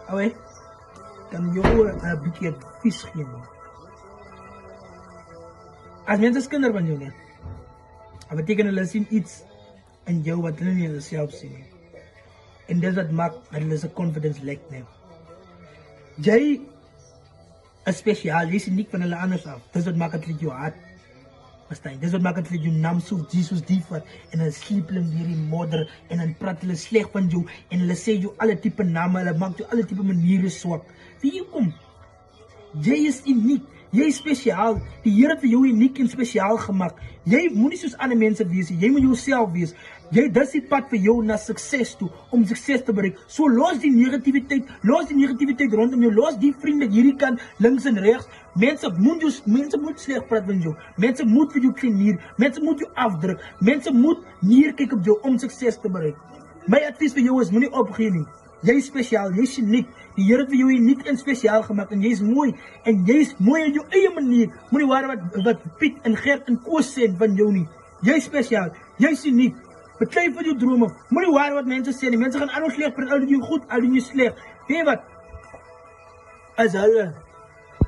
Allee, kan jou een beetje advies geven. Als mensen is kinder van jou, nee. Dat betekent hulle zien iets in jou wat hulle nie in zelf zien. En dat is wat maakt dat hulle zijn confidence lekt, nee. Jij is speciaal, jy is uniek van hulle anders af. Dat is wat maakt het jou hart. Verstaan? Dat is wat maakt het jou naam zo Jesus dieper. En dan sleep hulle weer in modder. En dan praat hulle slecht van jou. En hulle sê jou alle type namen. Hulle maakt jou alle type manieren zwak. Wie je komt? Jy is uniek. Jy is speciaal. Die Here het vir jou uniek en speciaal gemaakt. Jy moet nie soos ander mense wees. Jy moet jouself wees. Dit is die pad vir jou na sukses toe. Om sukses te bereik. So los die negativiteit. Los die negativiteit rondom jou. Los die vriende hierdie kant, links en rechts. Mense moet slecht praat van jou. Mense moet vir jou klinier. Mense moet jou afdruk. Mense moet neerkyk op jou om sukses te bereik. My advies vir jou is, moenie opgee nie. Jy is speciaal, jy is uniek. Die Here het vir jou uniek en speciaal gemaakt. En jy is mooi. En jy is mooi in jou eie manier. Moenie waar wat Piet en Gert en Koos sê van jou nie. Jy is speciaal, jy is uniek. Beklei van jou drome. Moenie waar wat mense sê nie. Mense gaan aan ons slecht, al doen jy goed, al doen jy slecht. Weet wat? As hulle